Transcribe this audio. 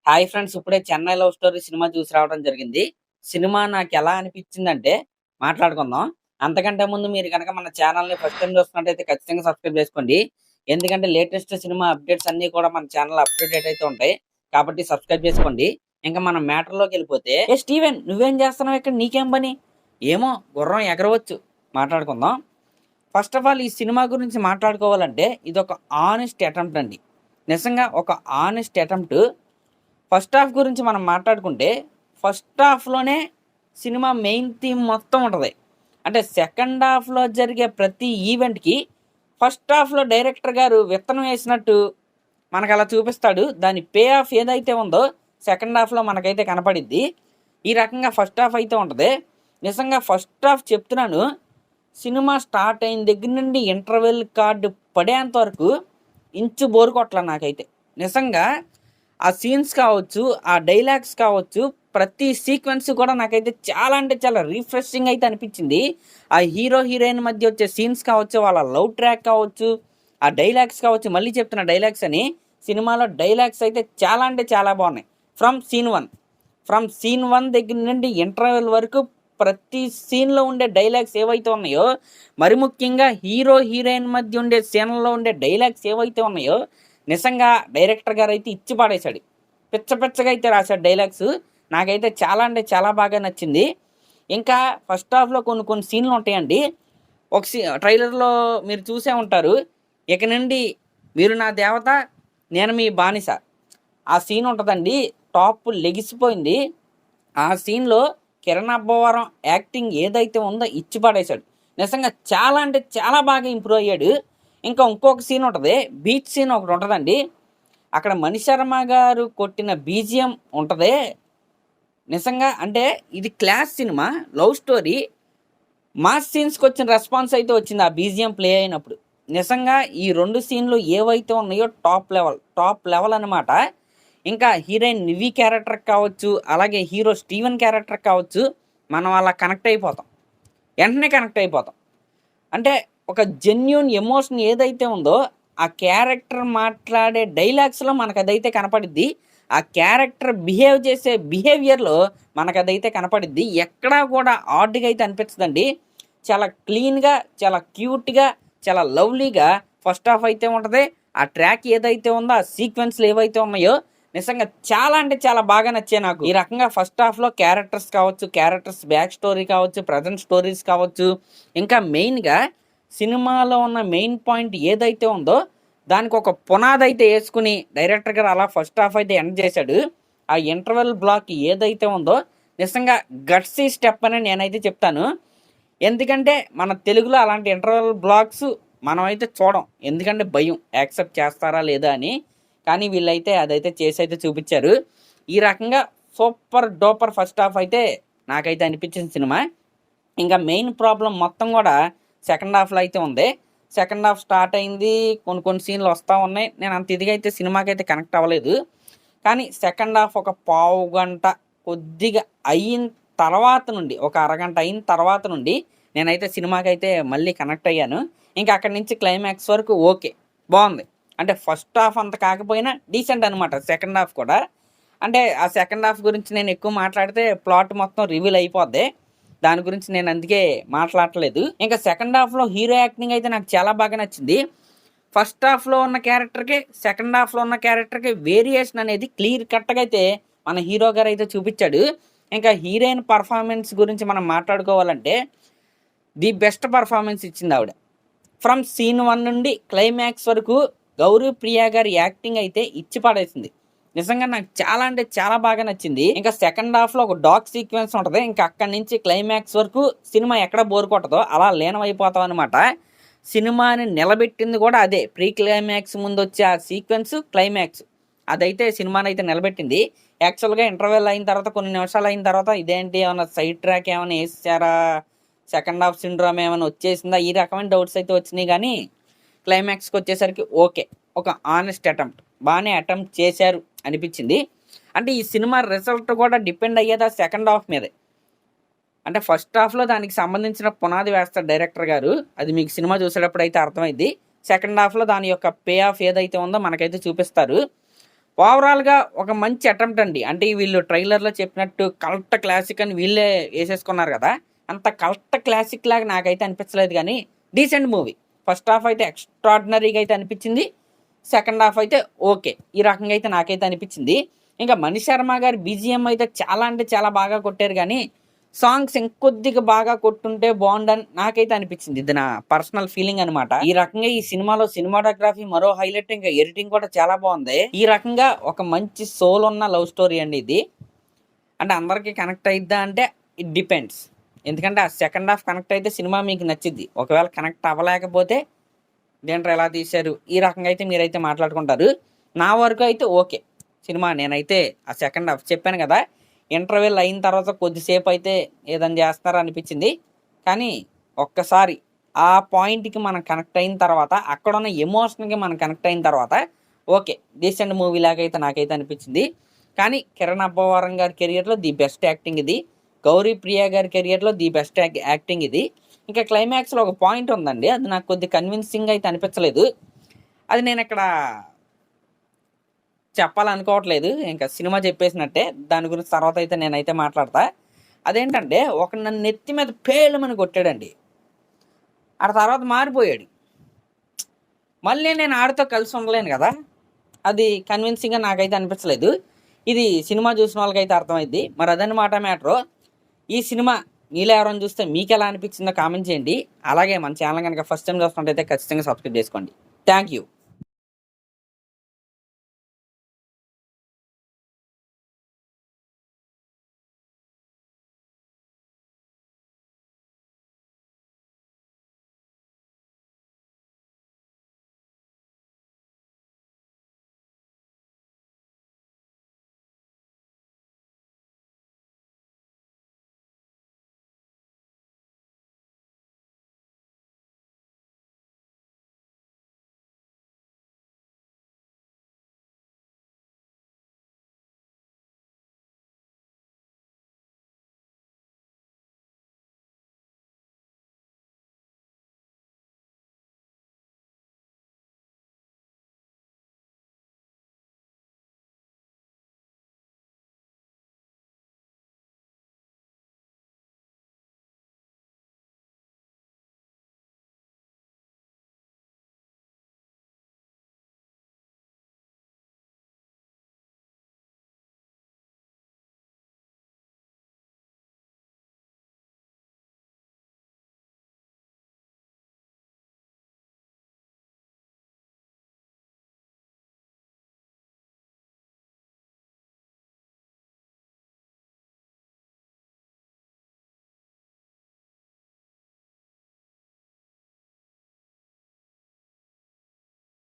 Hi friends! ఇప్పుడే 'Chennai love story' cinema చూసి రావడం జరిగింది. సినిమా నాకెలా అనిపించిందంటే మాట్లాడుకుందాం. అంతకంటే ముందు మీరు గనక మన ఛానల్‌ని ఫస్ట్ టైమ్ చూస్తున్నట్టయితే ఖచ్చితంగా సబ్స్క్రైబ్ చేసుకోండి. ఎందుకంటే లేటెస్ట్ సినిమా అప్డేట్స్ అన్నీ కూడా మన ఛానల్‌లో అప్‌డేట్ అయితే ఉంటాయి. కాబట్టి సబ్స్క్రైబ్ చేసుకోండి. ఇంక మనం మ్యాటర్‌లోకెళ్ళిపోతే, "ఏ స్టీవెన్ నువ్వేం చేస్తున్నావు ఇక్కడ? నీకేం పని?" "ఏమో గుర్రం ఎగరవచ్చు." మాట్లాడుకుందాం. ఫస్ట్ ఆఫ్ ఆల్ ఈ సినిమా గురించి మాట్లాడుకోవాలంటే ఇదొక ఆనెస్ట్ అటెంప్ట్ అండి. నిజంగా ఒక ఆనెస్ట్ అటెంప్ట్. ఫస్ట్ హాఫ్ గురించి మనం మాట్లాడుకుంటే, ఫస్ట్ హాఫ్‌లోనే సినిమా మెయిన్ థీమ్ మొత్తం ఉంటది. అంటే సెకండ్ హాఫ్‌లో జరిగే ప్రతి ఈవెంట్‌కి ఫస్ట్ హాఫ్‌లో డైరెక్టర్ గారు విత్తనం వేసినట్టు మనకలా చూపిస్తాడు. దాని పే ఆఫ్ ఏదైతే ఉందో సెకండ్ హాఫ్‌లో మనకైతే కనపడిద్ది. ఈ రకంగా ఫస్ట్ హాఫ్ అయితే ఉంటది. నిజంగా ఫస్ట్ హాఫ్ చెప్తున్నాను, సినిమా స్టార్ట్ అయిన దగ్గర నుండి ఇంటర్వెల్ కార్డ్ పడేంత వరకు ఇంచు బోర్ కొట్టల నాకైతే. నిజంగా ఆ సీన్స్ కావచ్చు, ఆ డైలాగ్స్ కావచ్చు, ప్రతి సీక్వెన్స్ కూడా నాకైతే చాలా అంటే చాలా రిఫ్రెషింగ్ అయితే అనిపించింది. ఆ హీరో, హీరోయిన్ మధ్య వచ్చే సీన్స్ కావచ్చు, వాళ్ళ లవ్ ట్రాక్ కావచ్చు, ఆ డైలాగ్స్ కావచ్చు, మళ్ళీ చెప్తున్న డైలాగ్స్ అని, సినిమాలో డైలాగ్స్ అయితే చాలా అంటే చాలా బాగున్నాయి. ఫ్రమ్ సీన్ 1 దగ్గర నుండి ఇంటర్వెల్ వరకు ప్రతి సీన్‌లో ఉండే డైలాగ్స్ ఏవైతే ఉన్నాయో, మరి ముఖ్యంగా హీరో, హీరోయిన్ మధ్య ఉండే సీన్‌లో ఉండే డైలాగ్స్ ఏవైతే ఉన్నాయో, నిజంగా డైరెక్టర్ గారైతే ఇచ్చి పడేశాడు. పిచ్చ పిచ్చగా అయితే రాశాడు డైలాగ్స్. నాకైతే చాలా అంటే చాలా బాగా నచ్చింది. ఇంకా ఫస్ట్ హాఫ్‌లో కొన్ని కొన్ని సీన్‌లు ఉంటాయండి. ఒక ట్రైలర్‌లో మీరు చూసే ఉంటారు. ఇక నుండి మీరు నా దేవత, నేను మీ బానిస. ఆ సీన్ ఉంటదండి. టాప్ లెగిసిపోయింది. ఆ సీన్‌లో కిరణ్ అబ్బవరం యాక్టింగ్ ఏదైతే ఉందో ఇచ్చి పడేశాడు. నిజంగా చాలా అంటే చాలా బాగా ఇంప్రూవ్ అయ్యాడు. ఇంకా ఇంకొక సీన్ ఉంటది. బీచ్ సీన్ ఒకటి ఉంటదండి. అక్కడ మణిశర్మ గారు కొట్టిన బీజీఎం ఉంటదే. నిజంగా అంటే ఇది class cinema, love story. Mass సీన్స్‌కి వచ్చిన రెస్పాన్స్ అయితే వచ్చింది ఆ బీజీఎం ప్లే అయినప్పుడు. నిజంగా ఈ 2 సీన్‌లు ఏవైతే ఉన్నాయో టాప్ లెవెల్ అనమాట. ఇంకా హీరోయిన్ నివి క్యారెక్టర్ కావచ్చు, అలాగే హీరో స్టీవెన్ క్యారెక్టర్ కావచ్చు, మనం అలా కనెక్ట్ అయిపోతాం. వెంటనే కనెక్ట్ అయిపోతాం. అంటే ఒక జెన్యూన్ ఎమోషన్ ఏదైతే ఉందో, ఆ క్యారెక్టర్ మాట్లాడే డైలాగ్స్‌లో మనకదైతే కనపడిద్ది. ఆ క్యారెక్టర్ బిహేవ్ చేసే బిహేవియర్‌లో మనకదైతే కనపడిద్ది. ఎక్కడా కూడా ఆడ్‌గా అయితే అనిపించదండి. చాలా క్లీన్‌గా, చాలా క్యూట్‌గా, చాలా లవ్లీగా ఫస్ట్ హాఫ్ అయితే ఉంటది. ఆ ట్రాక్ ఏదైతే ఉందో, ఆ సీక్వెన్స్‌లు ఏవైతే ఉన్నాయో, నిజంగా చాలా అంటే చాలా బాగా నచ్చాయి నాకు. ఈ రకంగా ఫస్ట్ హాఫ్‌లో క్యారెక్టర్స్ కావచ్చు, క్యారెక్టర్స్ బ్యాక్ స్టోరీ కావచ్చు, ప్రెజెంట్ స్టోరీస్ కావచ్చు, ఇంకా మెయిన్‌గా సినిమాలో ఉన్న మెయిన్ పాయింట్ ఏదైతే ఉందో, దానికి ఒక పునాది అయితే యేసుకొని డైరెక్టర్ గారు అలా ఫస్ట్ హాఫ్ అయితే ఎండ్ చేశాడు. ఆ ఇంటర్వెల్ బ్లాక్ ఏదైతే ఉందో, నిజంగా గట్సీ స్టెప్ అని నేనైతే చెప్తాను. ఎందుకంటే మన తెలుగులో అలాంటి ఇంటర్వెల్ బ్లాక్స్ మనమైతే చూడం. ఎందుకంటే భయం. యాక్సెప్ట్ చేస్తారా లేదా అని. కానీ వీళ్ళైతే అదైతే చేసైతే చూపిచ్చారు. ఈ రకంగా సూపర్ డూపర్ ఫస్ట్ హాఫ్ అయితే నాకైతే అనిపించిన సినిమా. ఇంకా మెయిన్ ప్రాబ్లమ్ మొత్తం కూడా సెకండ్ హాఫ్‌లో అయితే ఉంది. సెకండ్ హాఫ్ స్టార్ట్ అయింది. కొన్ని కొన్ని సీన్‌లు వస్తా ఉన్నాయి. నేను అంత ఇదిగా అయితే సినిమాకైతే కనెక్ట్ అవ్వలేదు. కానీ సెకండ్ హాఫ్ ఒక పావుగంట కొద్దిగా అయిన తర్వాత నుండి, ఒక అరగంట అయిన తర్వాత నుండి నేనైతే సినిమాకైతే మళ్ళీ కనెక్ట్ అయ్యాను. ఇంకా అక్కడి నుంచి క్లైమాక్స్ వరకు ఓకే. బావుంది. అంటే ఫస్ట్ హాఫ్ అంత కాకపోయినా డీసెంట్ అనమాట సెకండ్ హాఫ్ కూడా. అంటే ఆ సెకండ్ హాఫ్ గురించి నేను ఎక్కువ మాట్లాడితే ప్లాట్ మొత్తం రివీల్ అయిపోద్ది. దాని గురించి నేను అందుకే మాట్లాడట్లేదు. ఇంకా సెకండ్ హాఫ్‌లో హీరో యాక్టింగ్ అయితే నాకు చాలా బాగా నచ్చింది. ఫస్ట్ హాఫ్‌లో ఉన్న క్యారెక్టర్‌కి, సెకండ్ హాఫ్‌లో ఉన్న క్యారెక్టర్‌కి వేరియేషన్ అనేది క్లియర్ కట్‌గా అయితే మన హీరో గారైతే చూపిచ్చాడు. ఇంకా హీరోయిన్ పర్ఫార్మెన్స్ గురించి మనం మాట్లాడుకోవాలంటే, ది బెస్ట్ పర్ఫార్మెన్స్ ఇచ్చిందావిడ. ఫ్రమ్ సీన్ 1 నుండి క్లైమాక్స్ వరకు గౌరీ ప్రియా గారి యాక్టింగ్ అయితే ఇచ్చి పడేసింది. నిజంగా నాకు చాలా అంటే చాలా బాగా నచ్చింది. ఇంకా సెకండ్ హాఫ్‌లో ఒక డాగ్ సీక్వెన్స్ ఉంటది. ఇంకా అక్కడి నుంచి క్లైమాక్స్ వరకు సినిమా ఎక్కడ బోర్ కొట్టదో అలా లీనమైపోతామనమాట. సినిమాని నిలబెట్టింది కూడా అదే. ప్రీ క్లైమాక్స్ ముందొచ్చే ఆ సీక్వెన్స్, క్లైమాక్స్ అదైతే సినిమానైతే నిలబెట్టింది. యాక్చువల్‌గా ఇంటర్వెల్ అయిన తర్వాత కొన్ని నిమిషాలు అయిన తర్వాత ఇదేంటి ఏమన్నా సైడ్ ట్రాక్ ఏమన్నా యేసేసారా? సెకండ్ హాఫ్ సిండ్రోమ్ ఏమైనా వచ్చేసిందా? ఈ రకమైన డౌట్స్ అయితే వచ్చినాయి గానీ, క్లైమాక్స్‌కి వచ్చేసరికి ఓకే. ఒక ఆనెస్ట్ అటెంప్ట్. బానే అటెంప్ట్ చేశారు అనిపించింది. అంటే ఈ సినిమా రిజల్ట్ కూడా డిపెండ్ అయ్యేది ఆ సెకండ్ హాఫ్ మీదే. అంటే ఫస్ట్ హాఫ్‌లో దానికి సంబంధించిన పునాది వేస్తాడు డైరెక్టర్ గారు. అది మీకు సినిమా చూసేటప్పుడైతే అర్థమైద్ది. సెకండ్ హాఫ్‌లో దాని యొక్క పే ఆఫ్ ఏదైతే ఉందో మనకైతే చూపిస్తారు. ఓవరాల్‌గా ఒక మంచి అటెంప్ట్ అండి. అంటే వీళ్ళు ట్రైలర్‌లో చెప్పినట్టు కల్ట్ క్లాసిక్ అని వీళ్ళే ఏసేసుకున్నారు గదా! అంత కల్ట్ క్లాసిక్ లాగా నాకైతే అనిపించలేదు గానీ, డీసెంట్ మూవీ. ఫస్ట్ హాఫ్ అయితే ఎక్స్‌ట్రార్డినరీగా అయితే అనిపించింది. సెకండ్ హాఫ్ అయితే ఓకే. ఈ రకంగా అయితే నాకైతే అనిపించింది. ఇంకా మణిశర్మ గారి బీజీఎం అయితే చాలా అంటే చాలా బాగా కొట్టారు గానీ, సాంగ్స్ ఇంకొద్దిగా బాగా కొట్టుంటే బావుండని నాకైతే అనిపించింది. ఇది నా పర్సనల్ ఫీలింగ్ అనమాట. ఈ రకంగా ఈ సినిమాలో సినిమాటోగ్రఫీ మరో హైలైట్, ఇంకా ఎడిటింగ్ కూడా చాలా బావుంది. ఈ రకంగా ఒక మంచి సోల్ ఉన్న లవ్ స్టోరీ అండి ఇది. అంటే అందరికి కనెక్ట్ అయిద్దా అంటే ఇట్ డిపెండ్స్. ఎందుకంటే ఆ సెకండ్ హాఫ్ కనెక్ట్ అయితే సినిమా మీకు నచ్చిద్ది. ఒకవేళ కనెక్ట్ అవ్వలేకపోతే ఇదేంట్రా ఎలా తీశారు? ఈ రకంగా అయితే మీరైతే మాట్లాడుకుంటారు. నా వరకు అయితే ఓకే. సినిమా నేనైతే ఆ సెకండ్ హాఫ్ చెప్పాను గదా! ఇంటర్వెల్ అయిన తర్వాత కొద్దిసేపు అయితే ఏదైనా చేస్తున్నారా అనిపించింది. కానీ ఒక్కసారి ఆ పాయింట్‌కి మనం కనెక్ట్ అయిన తర్వాత, అక్కడున్న ఎమోషన్‌కి మనం కనెక్ట్ అయిన తర్వాత ఓకే. డీసెంట్ మూవీ లాగైతే నాకైతే అనిపించింది. కానీ కిరణ్ అబ్బవరం గారి కెరియర్‌లో ది బెస్ట్ యాక్టింగ్ ఇది. గౌరీ ప్రియ గారి కెరియర్‌లో ది బెస్ట్ యాక్టింగ్ ఇది. ఇంకా క్లైమాక్స్‌లో ఒక పాయింట్ ఉందండి. అది నాకు కొద్దిగా కన్విన్సింగ్ అయితే అనిపించలేదు. అది నేనిక్కడ చెప్పాలనుకోవట్లేదు. ఇంకా సినిమా చెప్పేసినట్టే. దాని గురించి తర్వాత అయితే నేనైతే మాట్లాడతా. అదేంటంటే ఒకడు నన్ను నెత్తి మీద పేలుమని కొట్టాడండి. ఆడు తర్వాత మారిపోయాడు. మళ్ళీ నేను ఆడితో కలిసి ఉండలేను గదా! అది కన్విన్సింగ్‌గా నాకైతే అనిపించలేదు. ఇది సినిమా చూసిన వాళ్ళకైతే అర్థమైద్ది. మరి అదన్నమాట మ్యాటరు. ఈ సినిమా మీలో ఎవరైనా చూస్తే మీకెలా అనిపించిందో కామెంట్ చేయండి. అలాగే మన ఛానల్ గనక ఫస్ట్ టైమ్ చూస్తున్నట్టయితే ఖచ్చితంగా సబ్స్క్రైబ్ చేసుకోండి. Thank you.